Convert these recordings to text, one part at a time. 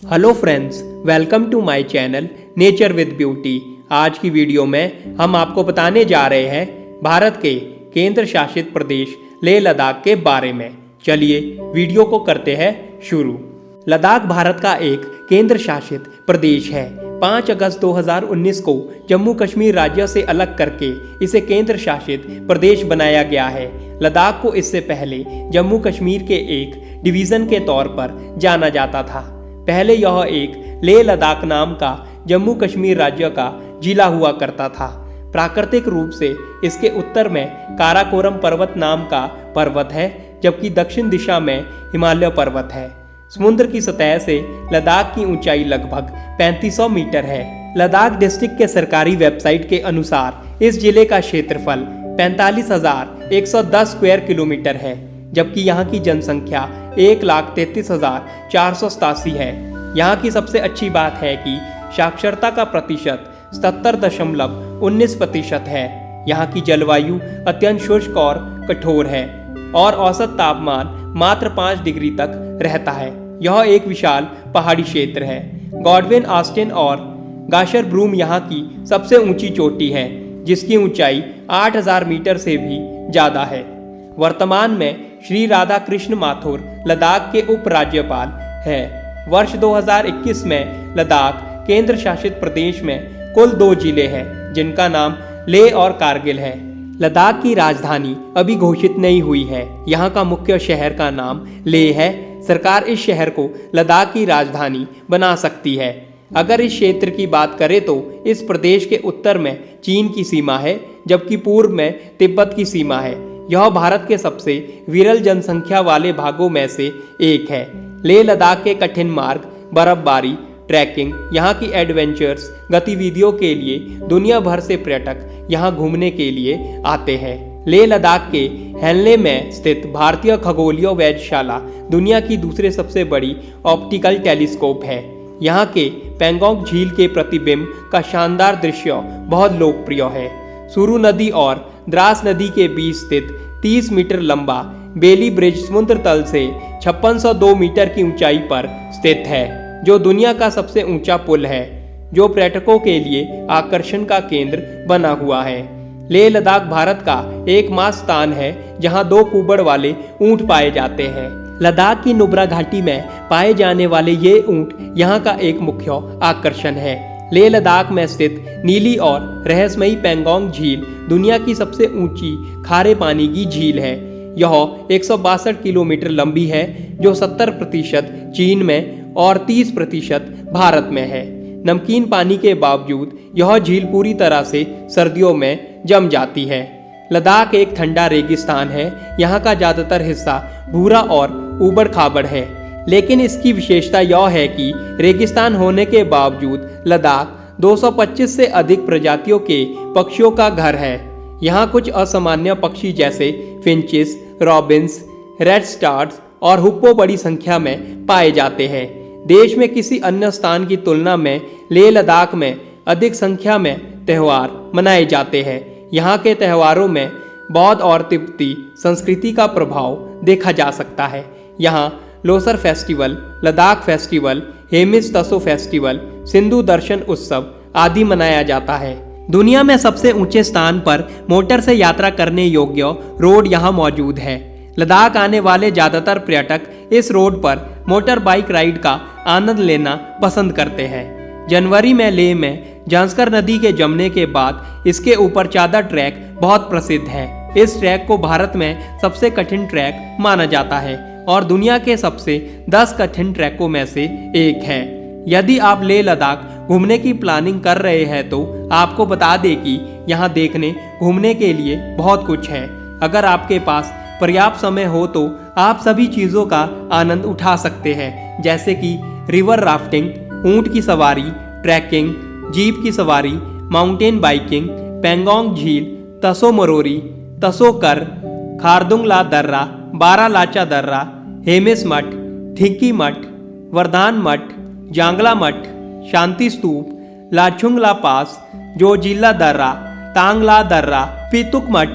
Hello friends, welcome to my channel nature with beauty. आज की video में हम आपको बताने जा रहे हैं भारत के केंद्र शासित प्रदेश लेह लद्दाख के बारे में। चलिए वीडियो को करते हैं शुरू। लद्दाख भारत का एक केंद्र शासित प्रदेश है। 5 अगस्त 2019 को जम्मू कश्मीर राज्य से अलग करके इसे केंद्र शासित प्रदेश बनाया गया है। लद्दाख को इससे पहले जम्मू कश्मीर के एक डिवीज़न के तौर पर जाना जाता था। पहले यह एक लेह लद्दाख नाम का जम्मू कश्मीर राज्य का जिला हुआ करता था। प्राकृतिक रूप से इसके उत्तर में काराकोरम पर्वत नाम का पर्वत है, जबकि दक्षिण दिशा में हिमालय पर्वत है। समुद्र की सतह से लद्दाख की ऊंचाई लगभग 3500 मीटर है। लद्दाख डिस्ट्रिक्ट के सरकारी वेबसाइट के अनुसार इस जिले का क्षेत्रफल 45,110 स्क्वायर किलोमीटर है, जबकि यहाँ की जनसंख्या 1,33,487 है। यहाँ की सबसे अच्छी बात है कि साक्षरता का प्रतिशत 77.19% है। यहाँ की जलवायु अत्यंत शुष्क और कठोर है और औसत तापमान मात्र 5 डिग्री तक रहता है। यह एक विशाल पहाड़ी क्षेत्र है। गॉडविन ऑस्टिन और गाशर ब्रूम यहाँ की सबसे ऊंची चोटी है, जिसकी ऊंचाई 8,000 मीटर से भी ज़्यादा है। वर्तमान में श्री राधा कृष्ण माथुर लद्दाख के उपराज्यपाल हैं। वर्ष 2021 में लद्दाख केंद्र शासित प्रदेश में कुल 2 जिले हैं, जिनका नाम लेह और कारगिल है। लद्दाख की राजधानी अभी घोषित नहीं हुई है। यहाँ का मुख्य शहर का नाम लेह है। सरकार इस शहर को लद्दाख की राजधानी बना सकती है। अगर इस क्षेत्र की बात करें तो इस प्रदेश के उत्तर में चीन की सीमा है, जबकि पूर्व में तिब्बत की सीमा है। यह भारत के सबसे विरल जनसंख्या वाले भागों में से एक है। लेह लद्दाख के कठिन मार्ग, बर्फबारी, ट्रैकिंग, यहाँ की एडवेंचर्स गतिविधियों के लिए दुनिया भर से पर्यटक यहाँ घूमने के लिए आते हैं। लेह लद्दाख के हेनले में स्थित भारतीय खगोलीय वेधशाला दुनिया की दूसरे सबसे बड़ी ऑप्टिकल टेलीस्कोप है। यहाँ के पेंगोंग झील के प्रतिबिंब का शानदार दृश्य बहुत लोकप्रिय है। सुरु नदी और द्रास नदी के बीच स्थित 30 मीटर लंबा बेली ब्रिज समुद्र तल से 5602 मीटर की ऊंचाई पर स्थित है, जो दुनिया का सबसे ऊंचा पुल है, जो पर्यटकों के लिए आकर्षण का केंद्र बना हुआ है। लेह लद्दाख भारत का एकमात्र स्थान है जहां 2 कुबड़ वाले ऊंट पाए जाते हैं। लद्दाख की नुब्रा घाटी में पाए जाने वाले ये ऊंट यहाँ का एक मुख्य आकर्षण है। लेह लद्दाख में स्थित नीली और रहस्यमयी पेंगोंग झील दुनिया की सबसे ऊंची खारे पानी की झील है। यह 162 किलोमीटर लंबी है, जो 70% चीन में और 30% भारत में है। नमकीन पानी के बावजूद यह झील पूरी तरह से सर्दियों में जम जाती है। लद्दाख एक ठंडा रेगिस्तान है। यहाँ का ज़्यादातर हिस्सा भूरा और ऊबड़ खाबड़ है, लेकिन इसकी विशेषता यह है कि रेगिस्तान होने के बावजूद लद्दाख 225 से अधिक प्रजातियों के पक्षियों का घर है। यहाँ कुछ असामान्य पक्षी जैसे फिंचिस, रॉबिन्स, रेड स्टार्स और हुप्पो बड़ी संख्या में पाए जाते हैं। देश में किसी अन्य स्थान की तुलना में लेह लद्दाख में अधिक संख्या में त्यौहार मनाए जाते हैं। यहाँ के त्योहारों में बौद्ध और तिब्बती संस्कृति का प्रभाव देखा जा सकता है। यहाँ लोसर फेस्टिवल, लद्दाख फेस्टिवल, हेमिस तसो फेस्टिवल, सिंधु दर्शन उत्सव आदि मनाया जाता है। दुनिया में सबसे ऊंचे स्थान पर मोटर से यात्रा करने योग्य रोड यहाँ मौजूद है। लद्दाख आने वाले ज़्यादातर पर्यटक इस रोड पर मोटर बाइक राइड का आनंद लेना पसंद करते हैं। जनवरी में लेह में झांस्कर नदी के जमने के बाद इसके ऊपर चादर ट्रैक बहुत प्रसिद्ध है। इस ट्रैक को भारत में सबसे कठिन ट्रैक माना जाता है और दुनिया के सबसे 10 कठिन ट्रैकों में से एक है। यदि आप लेह लद्दाख घूमने की प्लानिंग कर रहे हैं तो आपको बता दें कि यहाँ देखने घूमने के लिए बहुत कुछ है। अगर आपके पास पर्याप्त समय हो तो आप सभी चीज़ों का आनंद उठा सकते हैं, जैसे कि रिवर राफ्टिंग, ऊंट की सवारी, ट्रैकिंग, जीप की सवारी, माउंटेन बाइकिंग, पेंगोंग झील, तसो मोरोरी, तसो कर, खारदुंगला दर्रा, बारालाचा दर्रा, हेमिस मठ, थिंकी मठ, वरदान मठ, जांगला मठ, शांति स्तूप, लाचुंगला पास, जोजिला दर्रा, तांगला दर्रा, पीतुक मठ,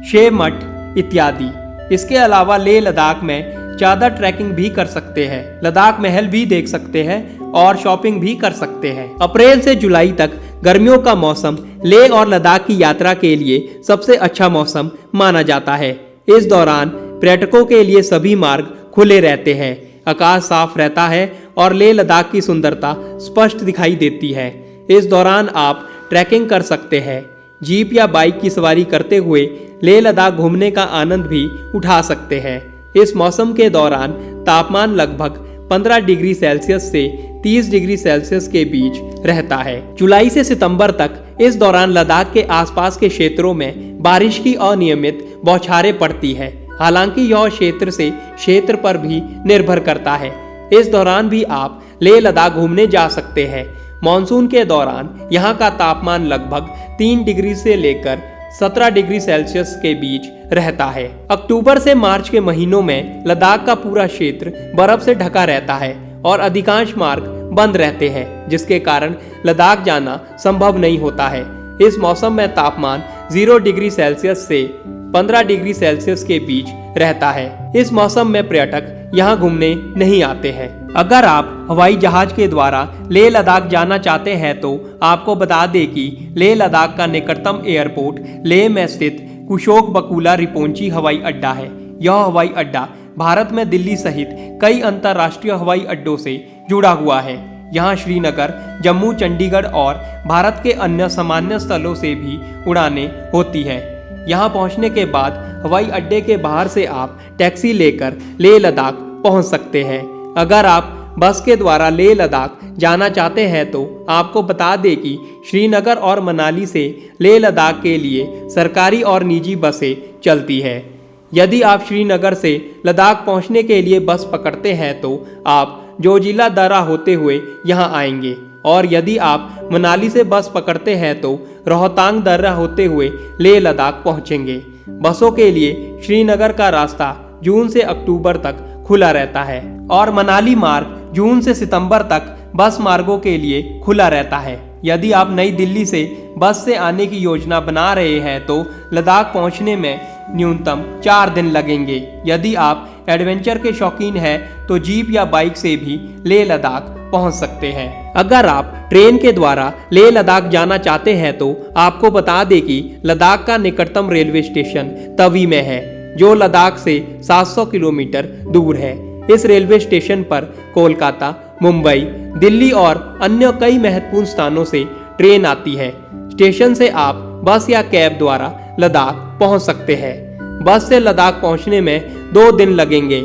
शे मठ इत्यादि। इसके अलावा लेह लद्दाख में चादर ट्रैकिंग भी कर सकते हैं, लद्दाख महल भी देख सकते हैं और शॉपिंग भी कर सकते हैं। अप्रैल से जुलाई तक गर्मियों का मौसम लेह और लद्दाख की यात्रा के लिए सबसे अच्छा मौसम माना जाता है। इस दौरान पर्यटकों के लिए सभी मार्ग खुले रहते हैं, आकाश साफ रहता है और लेह लद्दाख की सुंदरता स्पष्ट दिखाई देती है। इस दौरान आप ट्रैकिंग कर सकते हैं, जीप या बाइक की सवारी करते हुए लेह लद्दाख घूमने का आनंद भी उठा सकते हैं। इस मौसम के दौरान तापमान लगभग 15 डिग्री सेल्सियस से 30 डिग्री सेल्सियस के बीच रहता है। जुलाई से सितंबर तक इस दौरान लद्दाख के आसपास के क्षेत्रों में बारिश की अनियमित बौछारें पड़ती है। हालांकि यह क्षेत्र से क्षेत्र पर भी निर्भर करता है। इस दौरान भी आप लेह लद्दाख घूमने जा सकते हैं। मॉनसून के दौरान यहाँ का तापमान लगभग 3 डिग्री से लेकर 17 डिग्री सेल्सियस के बीच रहता है। अक्टूबर से मार्च के महीनों में लद्दाख का पूरा क्षेत्र बर्फ से ढका रहता है और अधिकांश मार्ग बंद रहते हैं, जिसके कारण लद्दाख जाना संभव नहीं होता है। इस मौसम में तापमान 0 डिग्री सेल्सियस से 15 डिग्री सेल्सियस के बीच रहता है। इस मौसम में पर्यटक यहाँ घूमने नहीं आते हैं। अगर आप हवाई जहाज के द्वारा लेह लद्दाख जाना चाहते हैं तो आपको बता दें कि लेह लद्दाख का निकटतम एयरपोर्ट लेह में स्थित कुशोक बकुला रिपोंची हवाई अड्डा है। यह हवाई अड्डा भारत में दिल्ली सहित कई अंतर्राष्ट्रीय हवाई अड्डों से जुड़ा हुआ है। यहाँ श्रीनगर, जम्मू, चंडीगढ़ और भारत के अन्य सामान्य स्थलों से भी उड़ानें होती है। यहाँ पहुँचने के बाद हवाई अड्डे के बाहर से आप टैक्सी लेकर लेह लद्दाख पहुँच सकते हैं। अगर आप बस के द्वारा लेह लद्दाख जाना चाहते हैं तो आपको बता दें कि श्रीनगर और मनाली से लेह लद्दाख के लिए सरकारी और निजी बसें चलती है। यदि आप श्रीनगर से लद्दाख पहुंचने के लिए बस पकड़ते हैं तो आप जोजिला दर्रा होते हुए यहां आएंगे, और यदि आप मनाली से बस पकड़ते हैं तो रोहतांग दर्रा होते हुए लेह लद्दाख पहुंचेंगे। बसों के लिए श्रीनगर का रास्ता जून से अक्टूबर तक खुला रहता है और मनाली मार्ग जून से सितंबर तक बस मार्गों के लिए खुला रहता है। यदि आप नई दिल्ली से बस से आने की योजना बना रहे हैं तो लद्दाख पहुंचने में न्यूनतम 4 दिन लगेंगे। यदि आप एडवेंचर के शौकीन हैं तो जीप या बाइक से भी लेह लद्दाख पहुंच सकते हैं। अगर आप ट्रेन के द्वारा लेह लद्दाख जाना चाहते हैं तो आपको बता दें कि लद्दाख का निकटतम रेलवे स्टेशन तवी में है, जो लद्दाख से 700 किलोमीटर दूर है। इस रेलवे स्टेशन पर कोलकाता, मुंबई, दिल्ली और अन्य कई महत्वपूर्ण स्थानों से ट्रेन आती है। स्टेशन से आप बस या कैब द्वारा लद्दाख पहुंच सकते हैं। बस से लद्दाख पहुंचने में 2 दिन लगेंगे।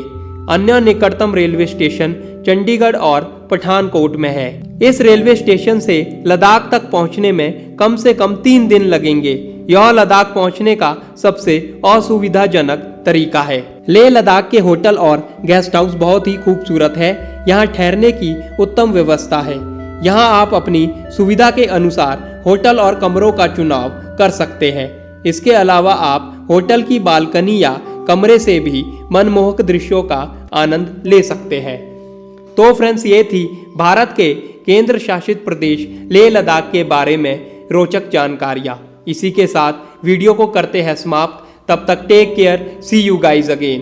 अन्य निकटतम रेलवे स्टेशन चंडीगढ़ और पठानकोट में है। इस रेलवे स्टेशन से लद्दाख तक पहुंचने में कम से कम 3 दिन लगेंगे। यह लद्दाख पहुंचने का सबसे असुविधाजनक तरीका है। लेह लद्दाख के होटल और गेस्ट हाउस बहुत ही खूबसूरत है। यहाँ ठहरने की उत्तम व्यवस्था है। यहाँ आप अपनी सुविधा के अनुसार होटल और कमरों का चुनाव कर सकते हैं। इसके अलावा आप होटल की बालकनी या कमरे से भी मनमोहक दृश्यों का आनंद ले सकते हैं। तो फ्रेंड्स, ये थी भारत के केंद्र शासित प्रदेश लेह लद्दाख के बारे में रोचक जानकारियाँ। इसी के साथ वीडियो को करते हैं समाप्त। तब तक take care, see you guys again.